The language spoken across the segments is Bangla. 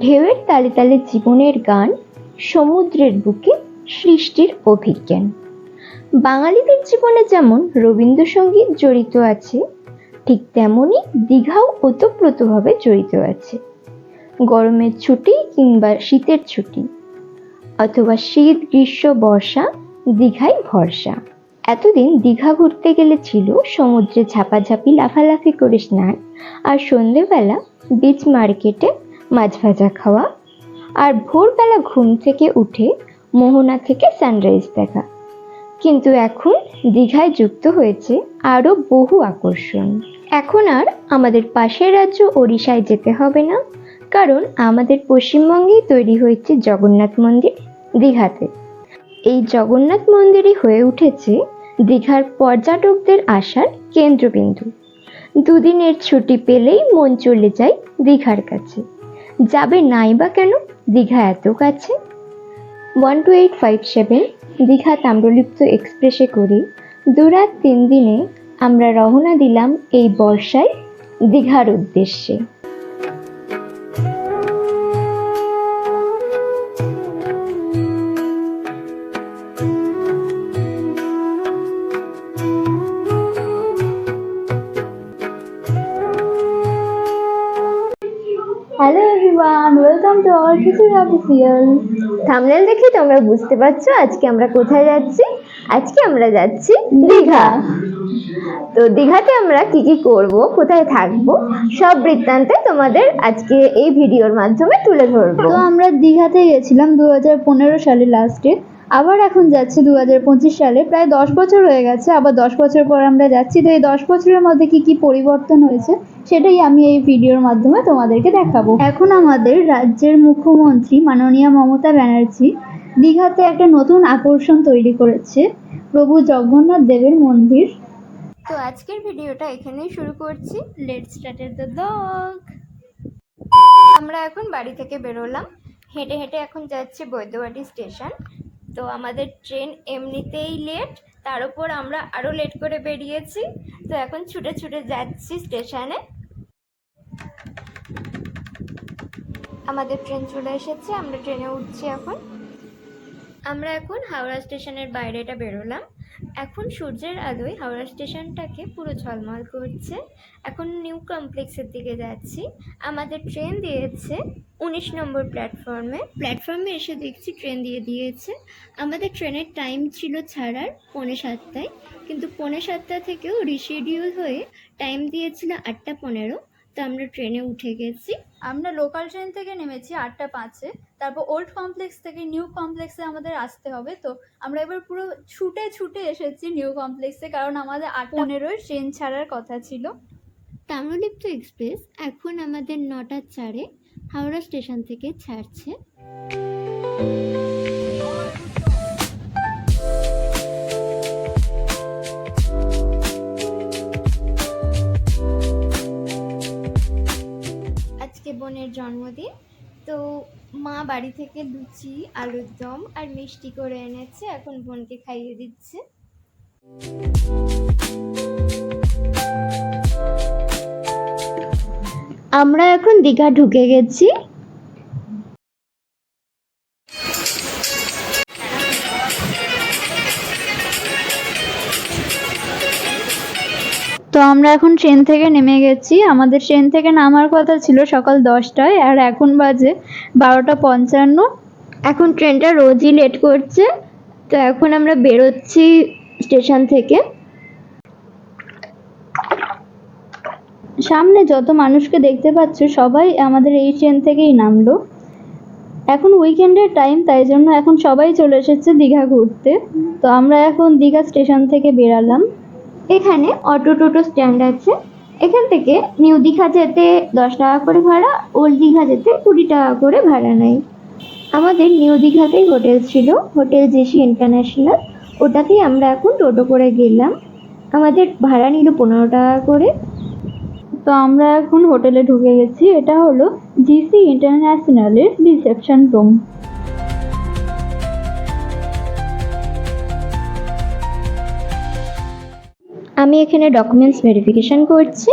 ঢেউয়ের তালে তালে জীবনের গান, সমুদ্রের বুকে সৃষ্টির অভিজ্ঞান। বাঙালিদের জীবনে যেমন রবীন্দ্রসঙ্গীত জড়িত আছে, ঠিক তেমনি দীঘাও ওতপ্রোতভাবে জড়িত আছে। গরমের ছুটি কিংবা শীতের ছুটি, অথবা শীত গ্রীষ্ম বর্ষা, দীঘায় ভরসা। এতদিন দীঘা ঘুরতে গেলে ছিল সমুদ্রে ঝাপাঝাপি, লাফালাফি করে স্নান, আর সন্ধেবেলা বিচ মার্কেটে মাছ ভাজা খাওয়া, আর ভোরবেলা ঘুম থেকে উঠে মোহনা থেকে সানরাইজ দেখা। কিন্তু এখন দীঘায় যুক্ত হয়েছে আরও বহু আকর্ষণ। এখন আর আমাদের পাশের রাজ্য ওড়িশায় যেতে হবে না, কারণ আমাদের পশ্চিমবঙ্গেই তৈরি হয়েছে জগন্নাথ মন্দির দীঘাতে। এই জগন্নাথ মন্দিরই হয়ে উঠেছে দীঘার পর্যটকদের আসার কেন্দ্রবিন্দু। দুদিনের ছুটি পেলেই মন চলে যায় দীঘার কাছে। যাবে নাই বা কেন, দীঘা এত কাছে। 12857 দীঘা তাম্রলিপ্ত এক্সপ্রেসে করে 2 রাত 3 দিনে আমরা রওনা দিলাম এই বর্ষায় দীঘার উদ্দেশ্যে। Hello everyone, welcome to our Khichuri official. Thumbnail দেখে তোমরা বুঝতে পারছো আজকে আমরা কোথায় যাচ্ছি। আজকে আমরা যাচ্ছি দীঘা। তো দীঘাতে আমরা কি কি করব, কোথায় থাকবো, সব বৃত্তান্তে তোমাদের আজকে এই ভিডিওর মাধ্যমে তুলে ধরবো। তো আমরা দীঘাতে গেছিলাম 2015 সালে লাস্টে, আবার এখন যাচ্ছি 2025 সালে। প্রায় 10 বছর হয়ে গেছে, আবার 10 বছর পর আমরা যাচ্ছি। তো এই 10 বছরের মধ্যে কি কি পরিবর্তন হয়েছে সেটাই আমি এই ভিডিওর মাধ্যমে তোমাদেরকে দেখাবো। এখন আমাদের রাজ্যের মুখ্যমন্ত্রী মাননীয়া মমতা ব্যানার্জি দীঘাতে একটা নতুন আকর্ষণ তৈরি করেছে, প্রভু জগন্নাথ দেবের মন্দির। তো আজকের ভিডিওটা এখানেই শুরু করছি। Let's start the blog. আমরা এখন বাড়ি থেকে বেরোলাম, হেঁটে হেঁটে এখন যাচ্ছি বৈদ্যবাটি স্টেশন। তো আমাদের ট্রেন এমনিতেই লেট, তার উপর আমরা আরও লেট করে বেরিয়েছি। তো এখন ছুটে ছুটে যাচ্ছি স্টেশনে। আমাদের ট্রেন চলে এসেছে, আমরা ট্রেনে উঠছি এখন। আমরা এখন হাওড়া স্টেশনের বাইরেটা বেরোলাম। এখন সূর্যের আলোয় হাওড়া স্টেশনটাকে পুরো ঝলমল করছে। এখন নিউ কমপ্লেক্সের দিকে যাচ্ছি। আমাদের ট্রেন দিয়েছে 19 নম্বর প্ল্যাটফর্মে এসে দেখছি ট্রেন দিয়েছে। আমাদের ট্রেনের টাইম ছিল ছাড়ার 6:45, কিন্তু 6:45 থেকেও রিশিডিউল হয়ে টাইম দিয়েছিল 8:15। তো আমরা ট্রেনে উঠে গেছি। আমরা লোকাল ট্রেন থেকে নেমেছি 8:05-এ, তারপর ওল্ড কমপ্লেক্স থেকে নিউ কমপ্লেক্সে আমাদের আসতে হবে। তো আমরা এবার পুরো ছুটে ছুটে এসেছি নিউ কমপ্লেক্সে, কারণ আমাদের 8:15 ট্রেন ছাড়ার কথা ছিল। তাম্রলিপ্ত এক্সপ্রেস এখন আমাদের 9:04-এ হাওড়া স্টেশন থেকে ছাড়ছে। আজকে বোনের জন্মদিন, তো মা বাড়ি থেকে লুচি, আলুর দম আর মিষ্টি করে এনেছে, এখন বোনকে খাইয়ে দিচ্ছে। আমরা এখন দীঘা ঢুকে গেছি। তো আমরা এখন ট্রেন থেকে নেমে গেছি। আমাদের ট্রেন থেকে নামার কথা ছিল সকাল 10টায়, আর এখন বাজে 12:55। এখন ট্রেনটা রোজই লেট করছে। তো এখন আমরা বেরোচ্ছি স্টেশন থেকে। সামনে যত মানুষকে দেখতে পাচ্ছ সবাই আমাদের এই ট্রেন থেকেই নামলো। এখন উইকেন্ডের টাইম, তাই জন্য এখন সবাই চলে এসেছে দীঘা ঘুরতে। তো আমরা এখন দীঘা স্টেশন থেকে বেরালাম। এখানে অটো টোটো স্ট্যান্ড আছে। এখান থেকে নিউ দীঘা যেতে 10 টাকা করে ভাড়া, ওল্ড দীঘা যেতে 20 টাকা করে ভাড়া নেয়। আমাদের নিউ দীঘাতেই হোটেল ছিল, হোটেল জেসি ইন্টারন্যাশনাল। ওটাতেই আমরা এখন টোটো করে গেলাম। আমাদের ভাড়া নিল 15 টাকা করে। তো আমরা এখন হোটেলে ঢুকে গেছি। এটা হলো জিসি ইন্টারন্যাশনালের রিসেপশন রুম। আমি এখানে ডকুমেন্টস ভেরিফিকেশন করছি,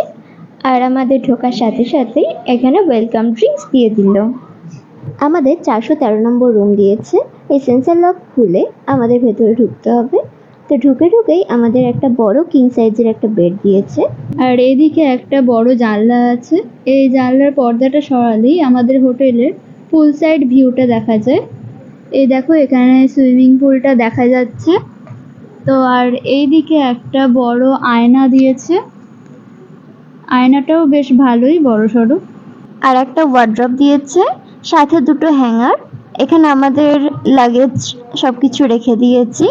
আর আমাদের ঢোকার সাথে সাথেই এখানে ওয়েলকাম ড্রিঙ্কস দিয়ে দিল। আমাদের 413 নম্বর রুম দিয়েছে। এই সেন্সর লক খুলে আমাদের ভেতরে ঢুকতে হবে। তো ঢুকেই আমাদের একটা বড় কিং সাইজের একটা বেড দিয়েছে। আর এইদিকে একটা বড় জানলা আছে। এই জানলার পর্দাটা সরালেই আমাদের হোটেলের ফুল সাইড ভিউটা দেখা যায়। এই দেখো এখানে সুইমিং পুলটা দেখা যাচ্ছে। তো আর এইদিকে একটা বড় আয়না দিয়েছে। আয়নাটাও বেশ ভালোই বড়সড়। আর একটা ওয়ার্ড্রপ দিয়েছে, সাথে দুটো হ্যাঙ্গার। এখানে আমাদের লাগেজ সবকিছু রেখে দিয়েছি।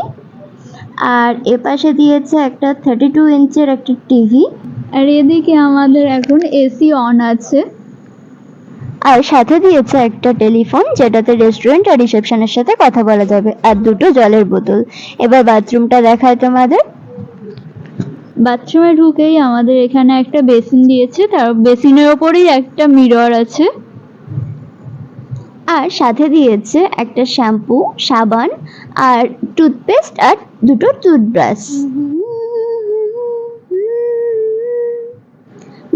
আর এপাশে দিয়েছে একটা 32 ইঞ্চের একটা টিভি। আর এদিকে আমাদের এখন এসি অন আছে। আর সাথে দিয়েছে একটা টেলিফোন, যেটাতে রেস্টুরেন্ট আর রিসেপশনের সাথে কথা বলা যাবে, আর দুটো জলের বোতল। এবার বাথরুমটা দেখায় তোমাদের। বাথরুমে ঢুকেই আমাদের এখানে একটা বেসিন দিয়েছে, তার বেসিনের ওপরেই একটা মিরর আছে। আর সাথে দিয়েছে একটা শ্যাম্পু, সাবান আর টুথপেস্ট আর দুটো টুথব্রাশ।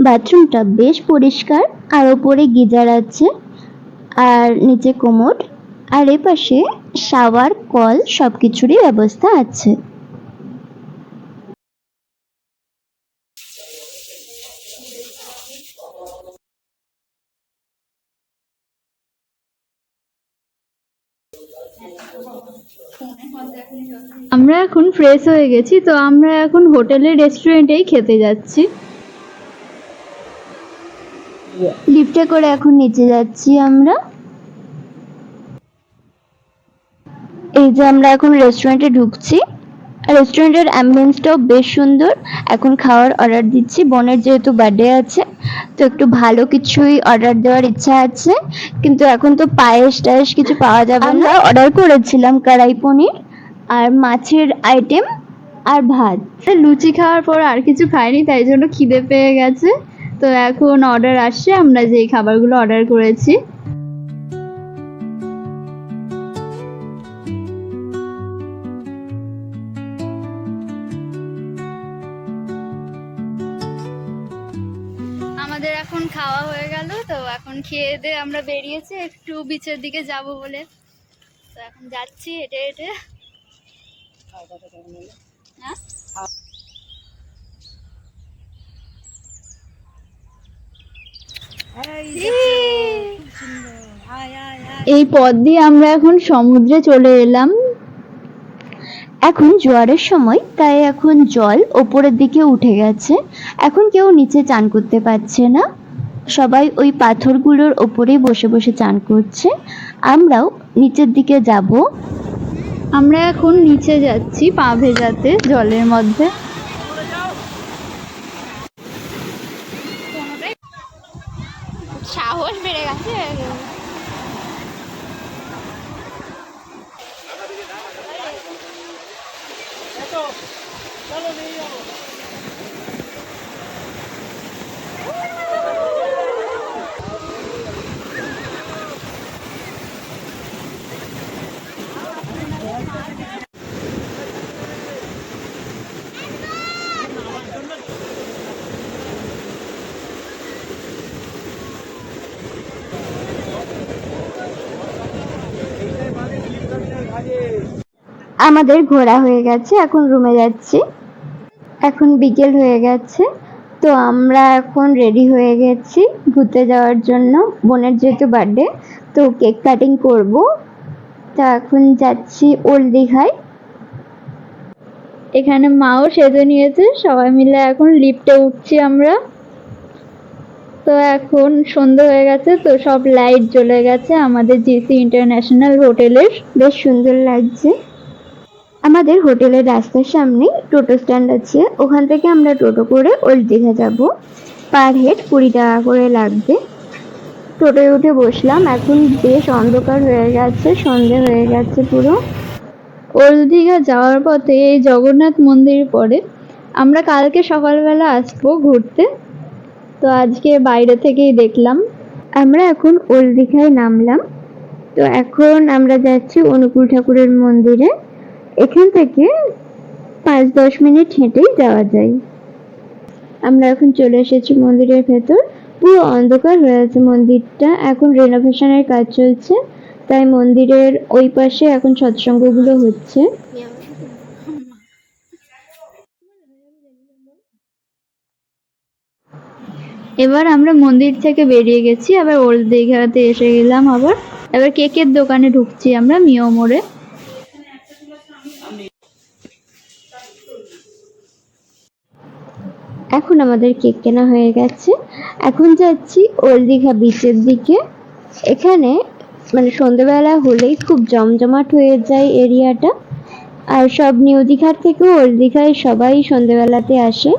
বাথরুমটা বেশ পরিষ্কার, আর ওপরে গিজার আছে, আর নিচে কোমোড, আর এপাশে শাওয়ার, কল সবকিছুরই ব্যবস্থা আছে। আমরা এখন ফ্রেশ হয়ে গেছি, তো আমরা এখন হোটেলের রেস্টুরেন্টেই খেতে যাচ্ছি। লিফটে করে এখন নিচে যাচ্ছি আমরা। এই যে আমরা এখন রেস্টুরেন্টে ঢুকছি। রেস্টুরেন্টের অ্যাম্বিয়েন্সটাও বেশ সুন্দর। এখন খাওয়ার অর্ডার দিচ্ছি, বোনের যেহেতু বার্থডে আছে, তো একটু ভালো কিছুই অর্ডার দেওয়ার ইচ্ছা আছে, কিন্তু এখন তো পায়েস টায়েস কিছু পাওয়া যাবে না। অর্ডার করেছিলাম কড়াই পনির আর মাছের আইটেম আর ভাত। লুচি খাওয়ার পর আর কিছু খাইনি, তাই জন্য খিদে পেয়ে গেছে। তো এখন অর্ডার আসছে, আমরা যেই খাবারগুলো অর্ডার করেছি। আমাদের এখন খাওয়া হয়ে গেল, তো এখন খেয়ে দিয়ে আমরা বেরিয়েছি একটু বিচের দিকে যাব বলে। তো এখন যাচ্ছি হেঁটে হেঁটে। হ্যাঁ, এই পথ দিয়ে আমরা এখন সমুদ্রে চলে এলাম। এখন জোয়ারের সময়, তাই এখন জল ওপরের দিকে উঠে গেছে। এখন কেউ নিচে চান করতে পারছে না, সবাই ওই পাথরগুলোর ওপরেই বসে বসে চান করছে। আমরাও নিচের দিকে যাব। আমরা এখন নিচে যাচ্ছি পা ভেজাতে জলের মধ্যে। সাহস বেড়ে গেছে। আমাদের ঘোরা হয়ে গেছে, এখন রুমে যাচ্ছি। এখন বিকেল হয়ে গেছে, তো আমরা এখন রেডি হয়ে গেছি ঘুরতে যাওয়ার জন্য। বোনের যেহেতু বার্থডে, তো কেক কাটিং করব। তো এখন যাচ্ছি ওল্ড দীঘায়। এখানে মাও সেজে নিয়েছে, সবাই মিলে এখন লিফটে উঠছি আমরা। তো এখন সন্ধ্যা হয়ে গেছে, তো সব লাইট জ্বলে গেছে আমাদের জিসি ইন্টারন্যাশনাল হোটেলের। বেশ সুন্দর লাগছে। আমাদের হোটেলের রাস্তার সামনে টোটো স্ট্যান্ড আছে, ওখান থেকে আমরা টোটো করে ওল্ড দীঘা যাব। পার হেড 20 টাকা করে লাগবে। টোটোয় উঠে বসলাম। এখন বেশ অন্ধকার হয়ে গেছে, সন্ধে হয়ে গেছে পুরো। ওল্ড দীঘা যাওয়ার পথে এই জগন্নাথ মন্দির পরে আমরা কালকে সকালবেলা আসবো ঘুরতে, তো আজকে বাইরে থেকেই দেখলাম। আমরা এখন ওল্ড দীঘায় নামলাম। তো এখন আমরা যাচ্ছি অনুকূল ঠাকুরের মন্দিরে। এখান থেকে 5-10 মিনিট হেঁটেই যাওয়া যায়। আমরা এখন চলে এসেছি মন্দিরের ভেতর। পুরো অন্ধকার হয়ে আছে মন্দিরটা। এখন রেনোভেশনের কাজ চলছে, তাই মন্দিরের ওই পাশে এখন সৎসঙ্গগুলো হচ্ছে। এবার আমরা মন্দির থেকে বেরিয়ে গেছি, আবার ওল্ড দীঘাতে এসে গেলাম। এবার কেকের দোকানে ঢুকছি আমরা মিও মোড়ে। এখন আমাদের কেক কেনা হয়ে গেছে, এখন যাচ্ছি ওল্ড দীঘা বিচের দিকে। এখানে মানে সন্ধ্যেবেলা হলেই খুব জমজমাট হয়ে যায় এরিয়াটা, আর সব নিউ দীঘার থেকেও ওল্ড দীঘায় সবাই সন্ধ্যেবেলাতে আসে।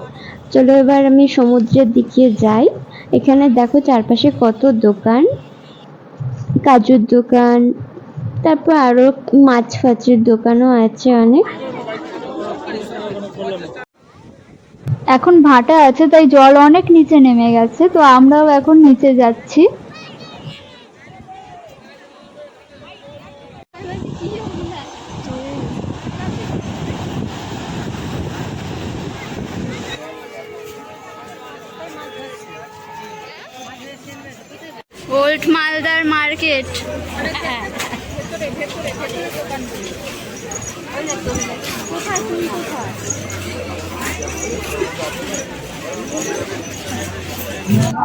চলো এবার আমি সমুদ্রের দিকে যাই। এখানে দেখো চারপাশে কত দোকান, কাজুর দোকান, তারপর আরো মাছ ফাচের দোকানও আছে অনেক। এখন ভাটা আছে, তাই জল অনেক নিচে নেমে গেছে, তো আমরাও এখন নিচে যাচ্ছি। ওল্ড মালদার মার্কেট।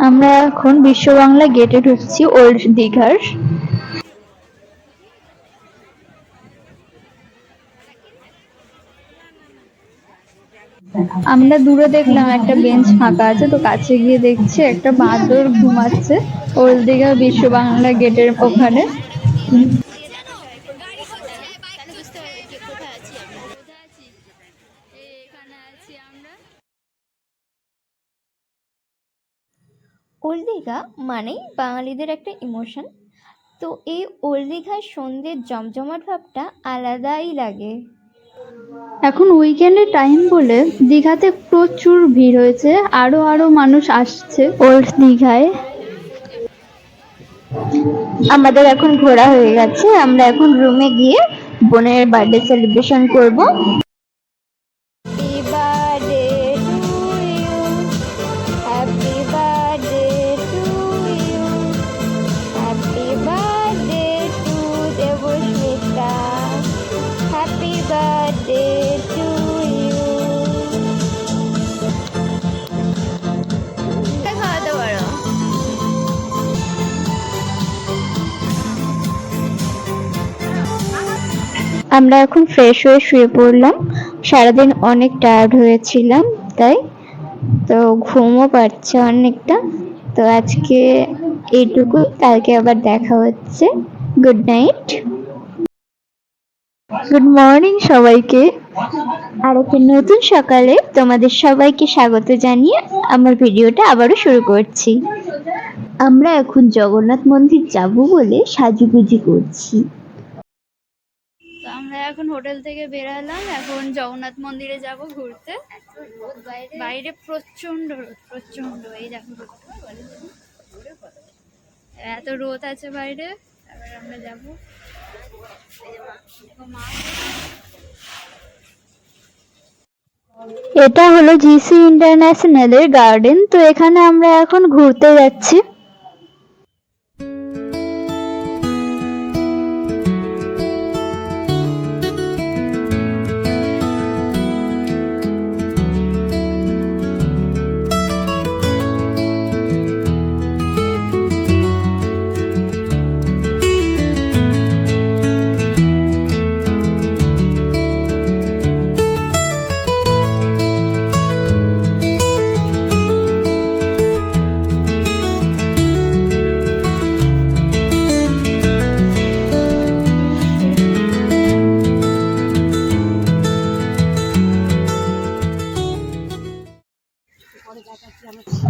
আমরা এখন বিশ্ব বাংলা গেটে ঢুকছি ওল্ড দীঘার। আমরা দূরে দেখলাম একটা বেঞ্চ ফাঁকা আছে, তো কাছে গিয়ে দেখছি একটা বাঁদর ঘুমাচ্ছে ওল্ড দীঘা বিশ্ব বাংলা গেটের ওখানে। ওল্ড দীঘা মানেই বাঙালিদের একটা ইমোশন, তো এই ওল্ড দীঘার সন্ধ্যের জমজমাট ভাবটা আলাদাই লাগে। এখন উইকেন্ডের টাইম বলে দীঘাতে প্রচুর ভিড় হয়েছে, আরো মানুষ আসছে ওল্ড দীঘায়। আমাদের এখন ঘোরা হয়ে গেছে, আমরা এখন রুমে গিয়ে বোনের বার্থডে সেলিব্রেশন করব। আমরা এখন ফ্রেশ হয়ে শুয়ে পড়লাম, সারাদিন অনেক টায়ার্ড হয়েছিলাম তাই, তো ঘুমও পাচ্ছে অনেকটা। তো আজকে এইটুকু, কালকে আবার দেখা হচ্ছে। গুড নাইট, গুড মর্নিং সবাইকে। আর একটা নতুন সকালে তোমাদের সবাইকে স্বাগত জানিয়ে আমার ভিডিওটা আবারও শুরু করছি। আমরা এখন জগন্নাথ মন্দির যাব বলে সাজুগুজি করছি। তো আমরা এখন হোটেল থেকে বেরালাম, এখন জগন্নাথ মন্দিরে যাব ঘুরতে। বাইরে প্রচন্ড রোদ, প্রচন্ড। এই দেখো এত রোদ আছে বাইরে। এবার আমরা যাব। এটা হলো জিসি ইন্টারন্যাশনালের গার্ডেন, তো এখানে আমরা এখন ঘুরতে যাচ্ছি।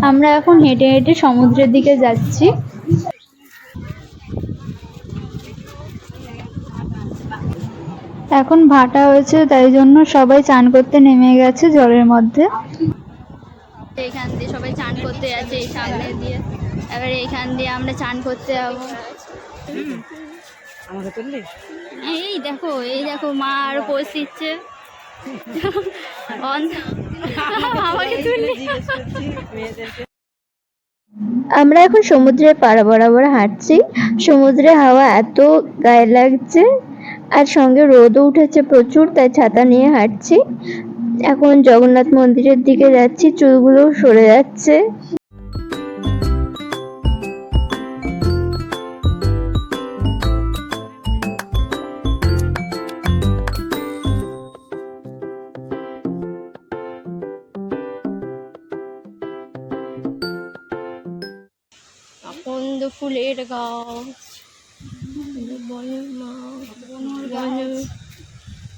আমরা এখন হেঁটে হেঁটে সমুদ্রের দিকে যাচ্ছি। এখন ভাটা হয়েছে, তাই জন্য সবাই চান করতে নেমে গেছে জলের মধ্যে। এইখান দিয়ে সবাই চান করতে যাচ্ছে, এই সামনে দিয়ে। এবার এইখান দিয়ে আমরা চান করতে যাবো। এই দেখো মা আর পোজ দিচ্ছে। আমাকে তুললি। আমরা এখন সমুদ্রের পাড় বরাবর হাঁটছি। সমুদ্রের হাওয়া এত গায়ে লাগছে, আর সঙ্গে রোদও উঠেছে প্রচুর, তাই ছাতা নিয়ে হাঁটছি। এখন জগন্নাথ মন্দিরের দিকে যাচ্ছি, চুলগুলো সরে যাচ্ছে। আকন্দ ফুলের গাছ,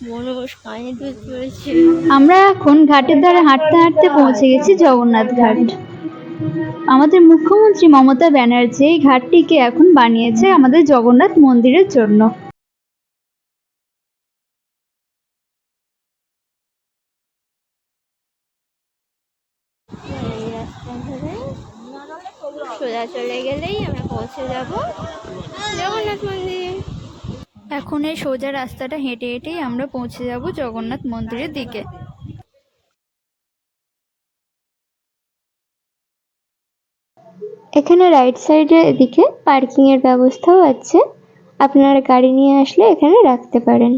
বনস কানে দুধ পড়েছে। আমরা এখন ঘাটের ধারে হাঁটতে হাঁটতে পৌঁছে গেছি জগন্নাথ ঘাট। আমাদের মুখ্যমন্ত্রী মমতা ব্যানার্জি এই ঘাটটিকে এখন বানিয়েছে আমাদের জগন্নাথ মন্দিরের জন্য। এই রাস্তা ধরে সোজা চলে গেলেই আমরা পৌঁছে যাব জগন্নাথ মন্দির। এখন এই সোজা রাস্তাটা হেঁটে হেঁটেই আমরা পৌঁছে যাব জগন্নাথ মন্দিরের দিকে। এখানে রাইট সাইডে এদিকে পার্কিং এর ব্যবস্থাও আছে, আপনারা গাড়ি নিয়ে আসলে এখানে রাখতে পারেন।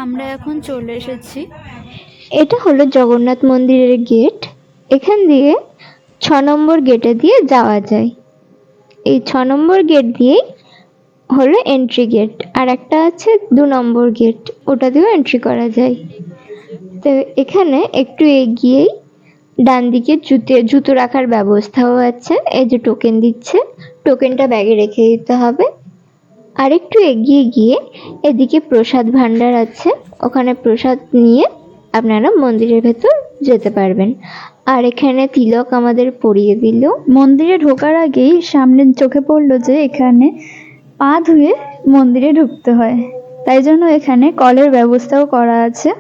আমরা এখন চলে এসেছি। এটা হলো জগন্নাথ মন্দিরের গেট। এখান দিয়ে 6 নম্বর গেটে দিয়ে যাওয়া যায়। এই 6 নম্বর গেট দিয়েই হলো এন্ট্রি গেট, আর একটা আছে 2 নম্বর গেট, ওটা দিয়েও এন্ট্রি করা যায়। তো এখানে একটু এগিয়েই ডান দিকে জুতো রাখার ব্যবস্থাও আছে। এই যে টোকেন দিচ্ছে, টোকেনটা ব্যাগে রেখে দিতে হবে। আর একটু এগিয়ে গিয়ে এদিকে প্রসাদ ভান্ডার আছে, ওখানে প্রসাদ নিয়ে আপনারা মন্দিরের ভেতর যেতে পারবেন। আর এখানে তিলক আমাদের পরিয়ে দিল। মন্দিরে ঢোকার আগেই সামনে চোখে পড়লো যে এখানে পা ধুয়ে মন্দিরে ঢুকতে হয়, তাই জন্য এখানে কলের ব্যবস্থাও করা আছে।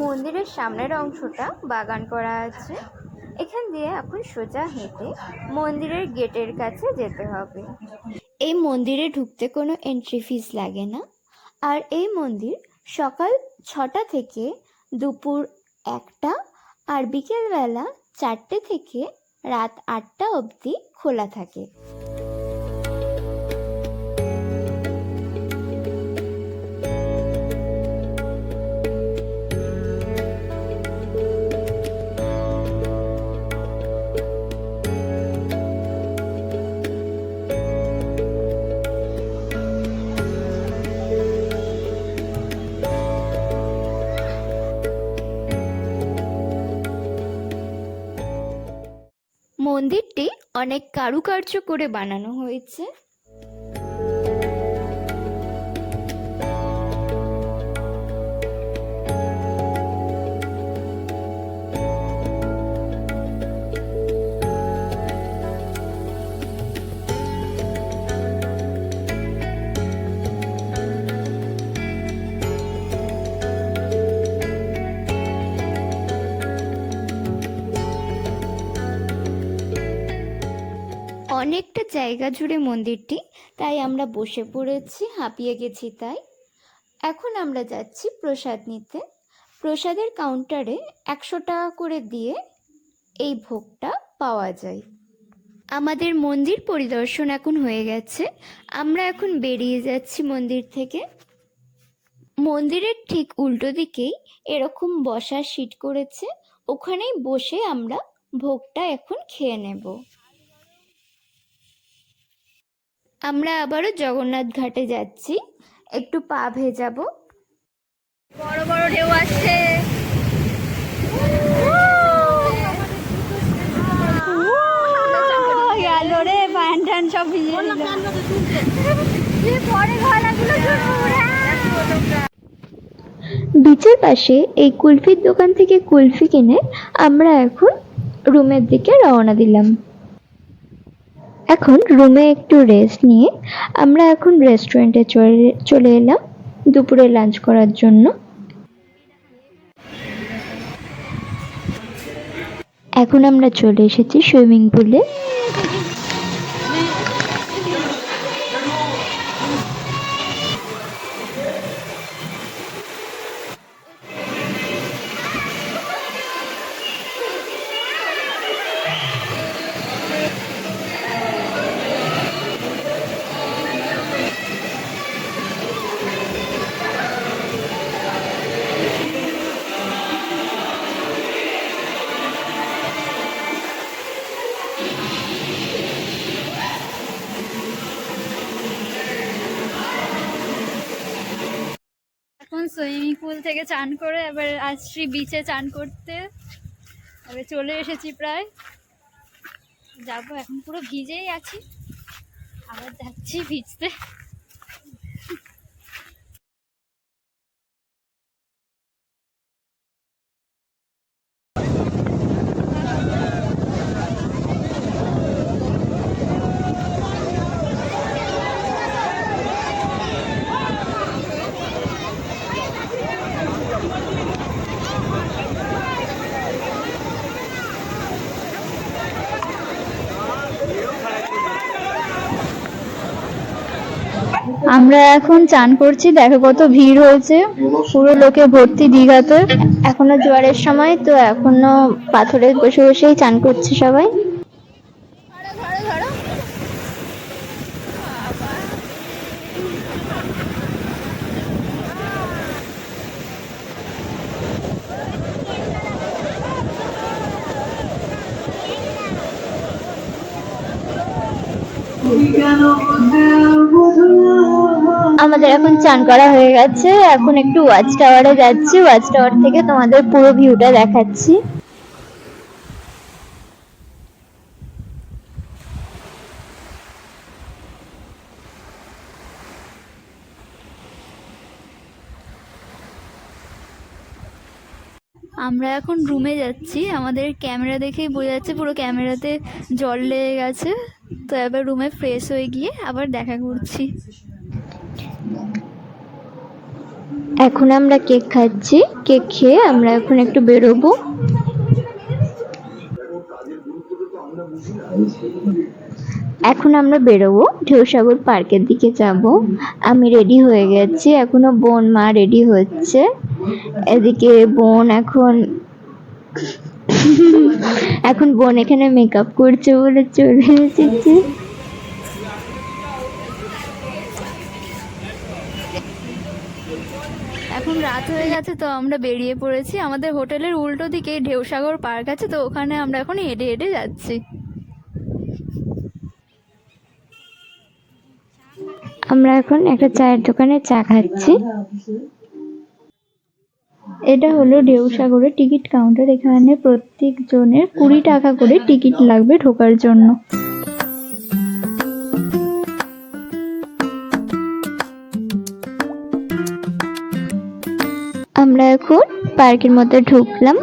মন্দিরের সামনের অংশটা বাগান করা আছে। এখান দিয়ে এখন সোজা হেঁটে মন্দিরের গেটের কাছে যেতে হবে। এই মন্দিরে ঢুকতে কোনো এন্ট্রি ফিস লাগে না। আর এই মন্দির সকাল 6টা থেকে দুপুর 1টা আর বিকেলবেলা 4টে থেকে রাত 8টা অবধি খোলা থাকে। মন্দিরটি অনেক কারুকার্য করে বানানো হয়েছে। অনেকটা জায়গা জুড়ে মন্দিরটি, তাই আমরা বসে পড়েছি, হাঁপিয়ে গেছি তাই। এখন আমরা যাচ্ছি প্রসাদ নিতে। প্রসাদের কাউন্টারে 100 টাকা করে দিয়ে এই ভোগটা পাওয়া যায়। আমাদের মন্দির পরিদর্শন এখন হয়ে গেছে, আমরা এখন বেরিয়ে যাচ্ছি মন্দির থেকে। মন্দিরের ঠিক উল্টো দিকেই এরকম বসার সিট করেছে, ওখানেই বসে আমরা ভোগটা এখন খেয়ে নেব। আমরা আবারও জগন্নাথ ঘাটে যাচ্ছি, একটু পা ভেজাবো। বড় বড় ঢেউ আসছে। গেল রে, প্যান্ট ট্যান্ট সব ভিজে গেল। বিচের পাশে এই কুলফির দোকান থেকে কুলফি কিনে আমরা এখন রুমের দিকে রওনা দিলাম। এখন রুমে একটু রেস্ট নিয়ে আমরা এখন রেস্টুরেন্টে চলে এলাম দুপুরে লাঞ্চ করার জন্য। এখন আমরা চলে এসেছি সুইমিং পুলে। পুল থেকে চান করে এবার আসছি বিচে চান করতে। এবার চলে এসেছি, প্রায় যাবো, এখন পুরো ভিজেই আছি, আবার যাচ্ছি ভিজতে। আমরা এখন চান করছি, দেখো কত ভিড় হয়েছে, পুরো লোকে ভর্তি দীঘাতে। এখনো জোয়ারের সময় তো এখনো পাথরে বসে বসেই চান করছে সবাই। আমাদের এখন চান করা হয়ে গেছে, এখন একটু ওয়াচ টাওয়ারে যাচ্ছি, ওয়াচ টাওয়ার থেকে তোমাদের পুরো ভিউটা দেখাচ্ছি। আমরা এখন রুমে যাচ্ছি, আমাদের ক্যামেরা দেখেই বোঝা যাচ্ছে পুরো ক্যামেরাতে জল লেগে গেছে। তো এবার রুমে ফ্রেশ হয়ে গিয়ে আবার দেখা করছি। এখন আমরা কেক খাচ্ছি, কেক খেয়ে আমরা এখন একটু বেরোবো। এখন আমরা বেরোবো, ঢেউসাগর পার্কের দিকে যাব। আমি রেডি হয়ে গেছি, এখনো বোন মা রেডি হচ্ছে। এদিকে বোন এখন বোন এখানে মেকআপ করছে বলে চলে এসেছে। এখন রাত হয়ে গেছে, তো আমরা বেরিয়ে পড়েছি। আমাদের হোটেলের উল্টো দিকে ঢেউসাগর পার্ক আছে, তো ওখানে আমরা এখন হেঁটে হেঁটে যাচ্ছি। আমরা এখন একটা চায়ের দোকানে চা খাচ্ছি। এটা হলো ঢেউসাগরের টিকিট কাউন্টার, এখানে প্রত্যেক জনের 20 টাকা করে টিকিট লাগবে ঢোকার জন্য। আমরা এখন পার্কের মধ্যে ঢুকলাম।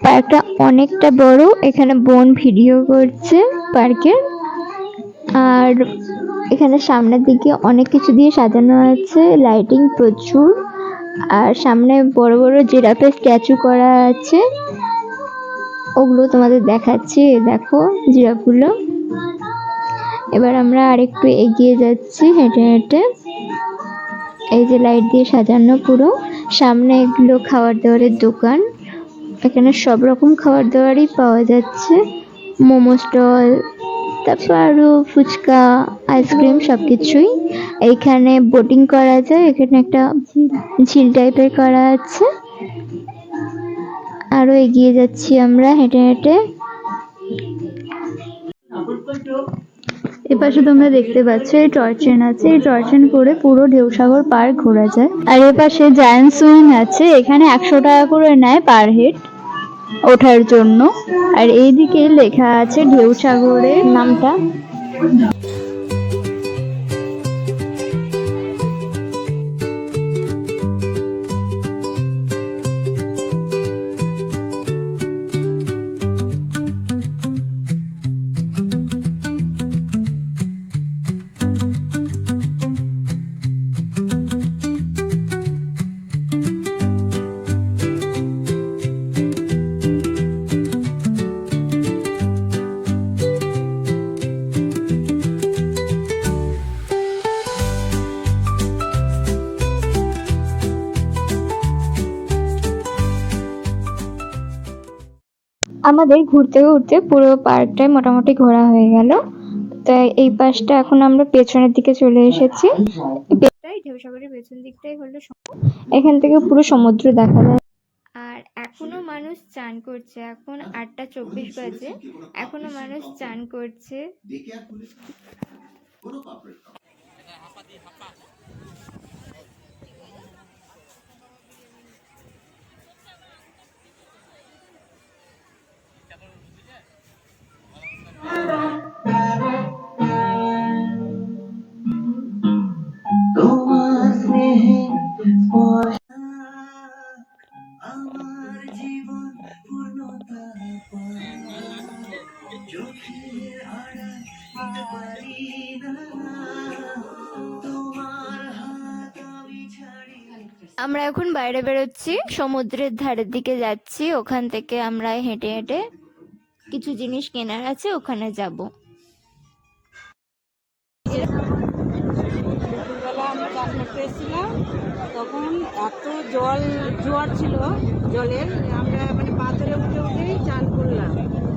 পার্কটা অনেকটা বড়, এখানে বোন ভিডিও করছে পার্কের। আর এখানে সামনের দিকে অনেক কিছু দিয়ে সাজানো আছে, লাইটিং প্রচুর। আর সামনে বড় বড় জিরাফের স্ট্যাচু করা আছে, ওগুলো তোমাদের দেখাচ্ছি, দেখো জিরাফগুলো। এবার আমরা আরেকটু এগিয়ে যাচ্ছি হেঁটে হেঁটে। এই যে লাইট দিয়ে সাজানো পুরো, সামনে এগুলো খাবার দাবারের দোকান, এখানে সব রকম খাবার দাবারই পাওয়া যাচ্ছে, মোমো স্টল, তারপর আরো ফুচকা, আইসক্রিম, সবকিছুই। এইখানে বোটিং করা যায়, এখানে একটা ঝিল টাইপের করা আছে। আরো এগিয়ে যাচ্ছি আমরা হেঁটে হেঁটে। এপাশে তোমরা দেখতে পাচ্ছ এই টয় ট্রেন আছে, এই টয় ট্রেন করে পুরো ঢেউসাগর পার্ক ঘোরা যায়। আর এপাশে জায়ান্ট সুইং আছে, এখানে 100 টাকা করে নেয় পার হেড ওঠার জন্য। আর এইদিকে লেখা আছে ঢেউসাগরের নামটা। আমাদের ঘুরতে ঘুরতে পুরো পার্কটাই মোটামুটি ঘোরা হয়ে গেল। তাই এই পাশটা এখন আমরা পেছনের দিকে চলে এসেছি। ঢেউসাগরের পেছন দিকটাই হলো এখান থেকে পুরো সমুদ্র দেখা যায়। আর এখনো মানুষ চান করছে, এখন 8টা 24 বাজে, এখনো মানুষ চান করছে। আমার জীবন পূর্ণতা পায়, চোখের আড়াল দিতে পারি না, তোমার হাত আমি ছাড়ি। আমরা এখন বাইরে বেরোচ্ছি, সমুদ্রের ধারের দিকে যাচ্ছি। ওখান থেকে আমরা হেঁটে হেঁটে কিছু জিনিস কেনার আছে, ওখানে যাব। দুপুরবেলা আমরা চান করতে এসেছিলাম, তখন এত জোয়ার ছিল জলের, আমরা মানে পাথরে উঠে উঠেই চান করলাম,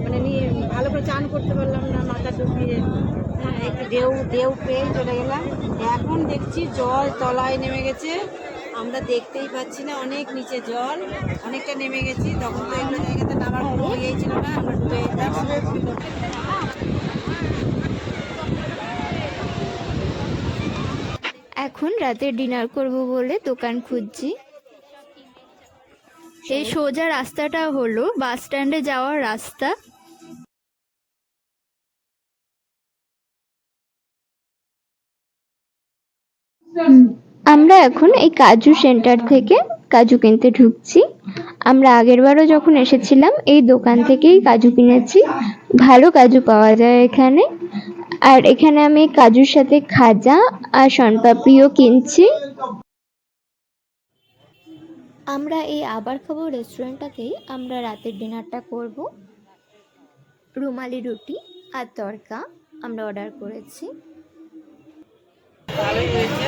মানে নিয়ে ভালো করে চান করতে পারলাম না, মাথা ডুবিয়ে। হ্যাঁ, একটু ঢেউ পেয়ে চলে গেলাম। এখন দেখছি জল তলায় নেমে গেছে, আমরা দেখতেই পাচ্ছি না, অনেক নিচে জল, অনেকটা নেমে গেছি। তখন তো এগুলো জায়গাতে নামার কোনো ইয়েই ছিল না, আমরা ডুবে যেতাম। এখন রাতে ডিনার করব বলে দোকান খুঁজছি। এই সোজা রাস্তাটা হলো বাস স্ট্যান্ডে যাওয়ার রাস্তা। আমরা এখন এই কাজু সেন্টার থেকে কাজু কিনতে ঢুকছি। আমরা আগেরবারও যখন এসেছিলাম এই দোকান থেকেই কাজু কিনেছি। ভালো কাজু পাওয়া যায় এখানে। আর এখানে আমি কাজুর সাথে খাজা আর শনপাপড়িও কিনছি। আমরা এই আবার খাবো রেস্টুরেন্টটাতেই আমরা রাতের ডিনারটা করব। রুমালি রুটি আর তড়কা আমরা অর্ডার করেছি। ভালোই হয়েছে,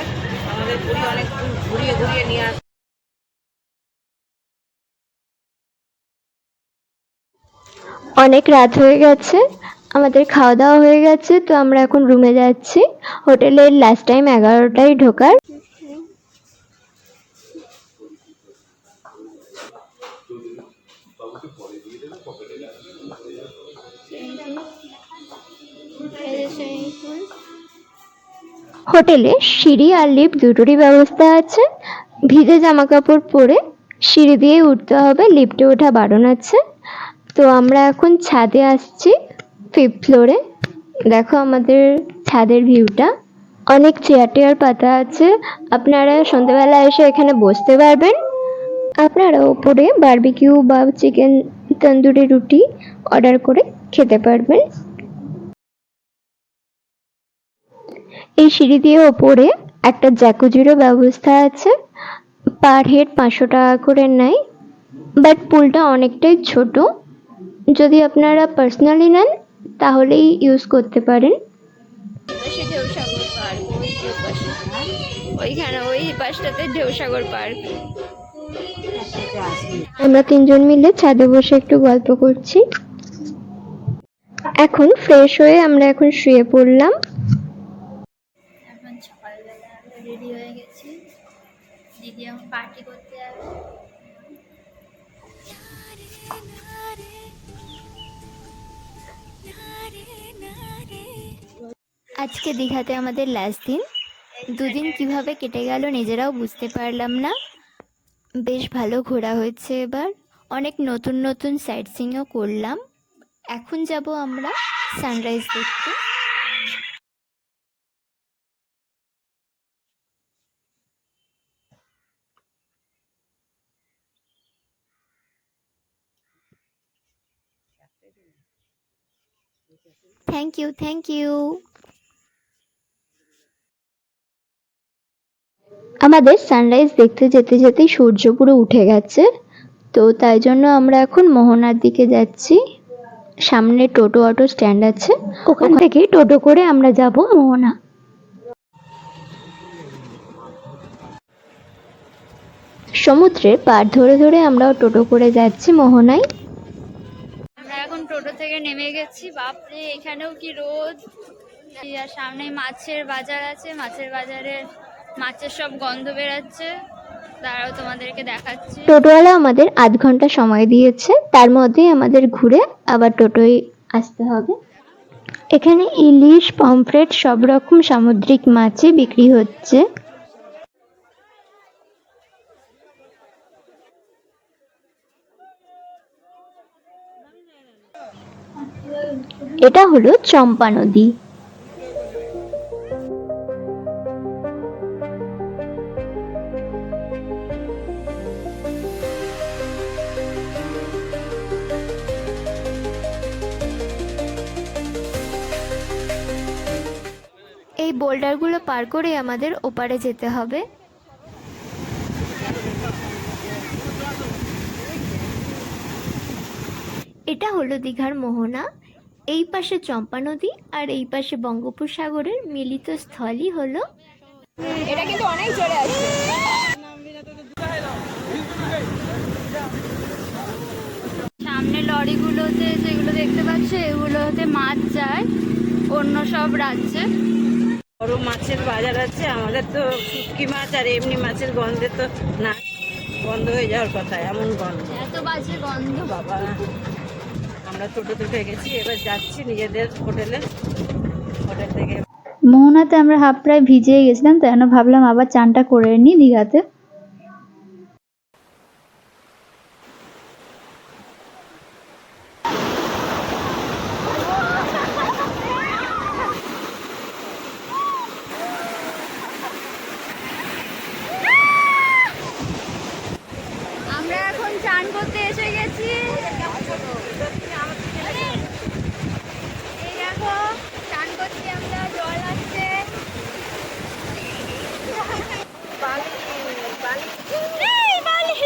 আমাদের পুরী অনেক ঘুরিয়ে ঘুরিয়ে নিয়ে আসে। অনেক রাত হয়ে গেছে, আমাদের খাওয়া দাওয়া হয়ে গেছে, তো আমরা এখন রুমে যাচ্ছি। হোটেলের লাস্ট টাইম 11টায় ঢোকার। হোটেলে সিঁড়ি আর লিফট দুটোরই ব্যবস্থা আছে। ভিজে জামা কাপড় পরে সিঁড়ি দিয়ে উঠতে হবে, লিফটে ওঠা বারণ আছে। তো আমরা এখন ছাদে আসছি, 5th ফ্লোরে। দেখো আমাদের ছাদের ভিউটা। অনেক চেয়ার টেয়ার পাতা আছে, আপনারা সন্ধ্যেবেলা এসে এখানে বসতে পারবেন। আপনারা ওপরে বারবিকিউ বা চিকেন তন্দুরি রুটি অর্ডার করে খেতে পারবেন। এই সিঁড়ি দিয়ে ওপরে একটা জ্যাকুজিরও ব্যবস্থা আছে। পার হেড 500 টাকা করে নেয়, বাট পুলটা অনেকটাই ছোট। যদি আপনারা পার্সোনালি নেন তাহলেই ইউজ করতে পারেন। ঢেউসাগর পার্ক ওইখানে ওই পাশটাতে ঢেউসাগর পার্ক। আমরা 3জন মিলে ছাদে বসে একটু গল্প করছি। এখন ফ্রেশ হয়ে আমরা এখন শুয়ে পড়লাম। এখন সকালবেলা রেডি হয়ে গেছি, দিদি এখন পার্টি করতে যাবে। আজকে দীঘাতে আমাদের লাস্ট দিন। দুদিন কিভাবে কেটে গেল নিজেরাও বুঝতে পারলাম না। বেশ ভালো ঘোরা হয়েছে এবার, অনেক নতুন নতুন সাইট সিইংও করলাম। এখন যাব আমরা সানরাইজ দেখতে। Thank you, thank you. আমাদের সানরাইজ দেখতে যেতে যেতেই সূর্য পুরো উঠে গেছে, তো তাই জন্য আমরা এখন মোহনার দিকে যাচ্ছি। সামনে টোটো অটো স্ট্যান্ড আছে, ওখান থেকে টোটো করে আমরা যাব মোহনা। সমুদ্রের পাড় ধরে ধরে আমরা টোটো করে যাচ্ছি মোহনায়। আমরা এখন টোটো থেকে নেমে গেছি। বাপরে, এখানেও কি রোদ! আর সামনে মাছের বাজার আছে, মাছের বাজারে মাছের সব গন্ধ বেরাচ্ছে। দাঁড়াও তোমাদেরকে দেখাচ্ছি। টোটোওয়ালা আমাদের আধ ঘন্টা সময় দিয়েছে, তার মধ্যেই আমাদের ঘুরে আবার টোটোয় আসতে হবে। এখানে ইলিশ, পমফ্রেট সব রকম সামুদ্রিক মাছই বিক্রি হচ্ছে। এটা হলো চম্পা নদী। এই বোল্ডারগুলো পার করে আমাদের ওপারে যেতে হবে। এটা হলো দীঘার মোহনা। এই পাশে চম্পা নদী আর এই পাশে বঙ্গোপসাগরের মিলিত স্থলই হলো। এটা কিন্তু অনেক জোরে আসছে। সামনে লরিগুলোতে যেগুলো দেখতে পাচ্ছ এগুলোতে মাছ যায় অন্য সব রাজ্যে। বড় মাছের বাজার আছে, আমাদের তো শুটকি মাছ আর এমনি মাছের গন্ধে তো না বন্ধ হয়ে যাওয়ার কথা, এমন গন্ধ, এত বাজে গন্ধ। বাবা। আমরা টোটোতে উঠে গেছি, এবার যাচ্ছি নিজেদের হোটেল থেকে। মোহনাতে আমরা হাফ প্রায় ভিজে গেছিলাম, তাই জন্য ভাবলাম আবার চানটা করে নিই দীঘাতে। আমরা এখন চান করতে এসে গেছি। এই দেখো চান করছি আমরা, জল আসছে। এই বালি।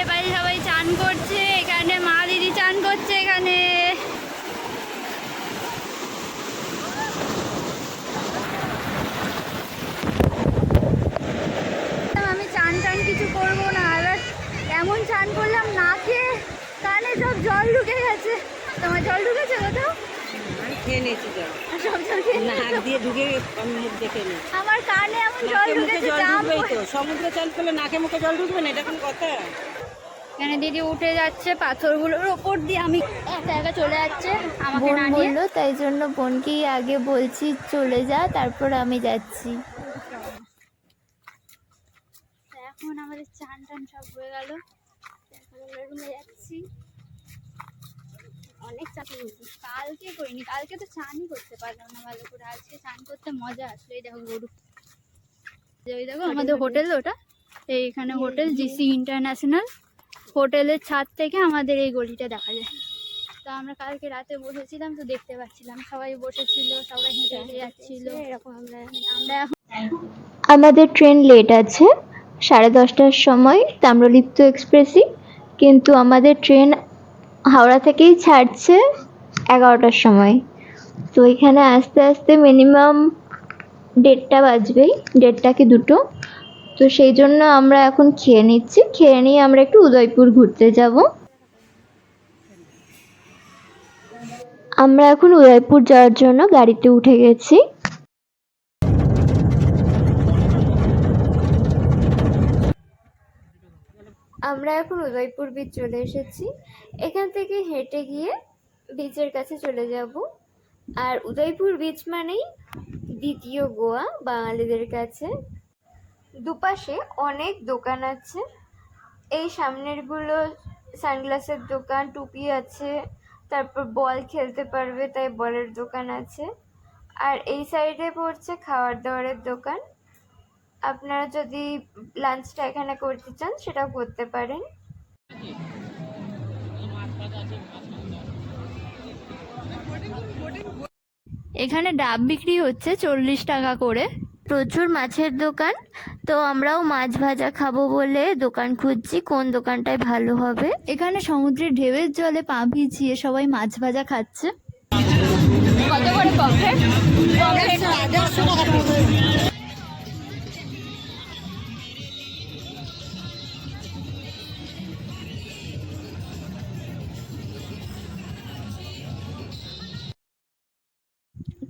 এবারে সবাই চান করছে এখানে, মা দিদি চান করছে এখানে। আমি চান টান কিছু করবো না, এবার এমন চান করলাম নাকে কানে সব জল ঢুকে গেছে। তোমার জল ঢুকেছে কোথাও? আমি খেয়ে নিয়েছি জল, সব জল খেয়ে নাক দিয়ে ঢুকে আমি মুখ দেখে নিই। আমার কানে এমন জল নাকে মুখে ঢুকেছে, জল জাম ঢুকবেই তো, সমুদ্রে চান করলে নাকে মুখে জল ঢুকবে না, এটা কোন কথা? এখানে দিদি উঠে যাচ্ছে পাথরগুলোর ওপর দিয়ে, আমি একা একা চলে যাচ্ছে আমাকে বোন না নিয়ে। বললো, তাই জন্য বোনকেই আগে বলছি চলে যা, তারপর আমি যাচ্ছি। এখন আমাদের চান টান সব হয়ে গেল, রুমে যাচ্ছি। অনেক চান করেছি, কালকে করিনি, কালকে তো চানই করতে পারলাম না ভালো করে, আজকে চান করতে মজা আসলো। এই দেখো গরু, ওই দেখো আমাদের হোটেল, ওটা এইখানে হোটেল জিসি ইন্টারন্যাশনাল। হোটেলের ছাদ থেকে আমাদের এই গলিটা দেখা যায়। তো আমরা কালকে রাতে বসেছিলাম, তো দেখতে পাচ্ছিলাম সবাই বসেছিল, সবাই হেঁটে হেঁটে যাচ্ছিল এরকম। আমরা এখন আমাদের ট্রেন লেট আছে 10:30টার সময় তাম্রলিপ্ত এক্সপ্রেসই, কিন্তু আমাদের ট্রেন হাওড়া থেকেই ছাড়ছে 11টার সময়। তো এখানে আস্তে আস্তে মিনিমাম 1:30 বাজবেই, 1:30 কি 2টো। তো সেই জন্য আমরা এখন খেয়ে নিচ্ছি, খেয়ে নিয়ে আমরা একটু উদয়পুর ঘুরতে যাব। আমরা এখন উদয়পুর যাওয়ার জন্য গাড়িতে উঠে গেছি। আমরা এখন উদয়পুর বিচ চলে এসেছি। এখান থেকে হেঁটে গিয়ে বিচের কাছে চলে যাব। আর উদয়পুর বিচ মানেই দ্বিতীয় গোয়া বাঙালিদের কাছে। দুপাশে অনেক দোকান আছে। এই সামনেরগুলো সানগ্লাসের দোকান, টুপি আছে, তারপর বল খেলতে পারবে তাই বলের দোকান আছে। আর এই সাইডে পড়ছে খাবার দাবারের দোকান। আপনারা যদি লাঞ্চটা এখানে করতে চান সেটাও করতে পারেন। এখানে ডাব বিক্রি হচ্ছে 40 টাকা করে। প্রচুর মাছের দোকান, তো আমরাও মাছ ভাজা খাবো বলে দোকান খুঁজছি কোন দোকানটায় ভালো হবে। এখানে সমুদ্রের ঢেউয়ের জলে পা ভিজিয়ে সবাই মাছ ভাজা খাচ্ছে। কত করে পকেট?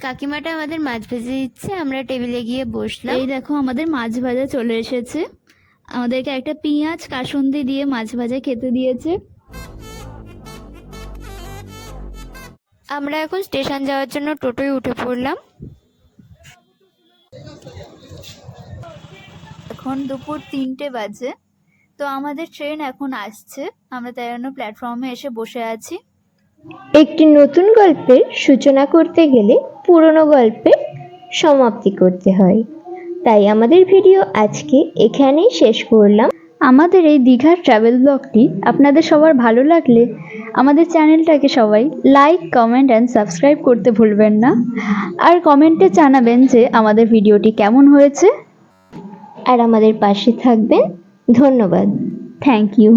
কাকিমাটা আমাদের মাছ ভেজে দিচ্ছে, আমরা টেবিলে গিয়ে বসলাম। এই দেখো আমাদের মাছ ভাজা চলে এসেছে। আমাদেরকে একটা পেঁয়াজ কাসুন্দি দিয়ে মাছ ভাজা খেতে দিয়েছে। আমরা এখন স্টেশন যাওয়ার জন্য টোটোয় উঠে পড়লাম। এখন দুপুর 3টে বাজে। তো আমাদের ট্রেন এখন আসছে, আমরা তাই জন্য প্ল্যাটফর্মে এসে বসে আছি। একটি নতুন গল্পের সূচনা করতে গেলে পুরনো গল্পের সমাপ্তি করতে হয়। তাই আমাদের ভিডিও আজকে এখানেই শেষ করলাম। আমাদের এই দীঘার ট্রাভেল ব্লগটি আপনাদের সবার ভালো লাগলে আমাদের চ্যানেলটাকে সবাই লাইক, কমেন্ট অ্যান্ড সাবস্ক্রাইব করতে ভুলবেন না। আর কমেন্টে জানাবেন যে আমাদের ভিডিওটি কেমন হয়েছে। আর আমাদের পাশে থাকবেন। ধন্যবাদ। Thank you.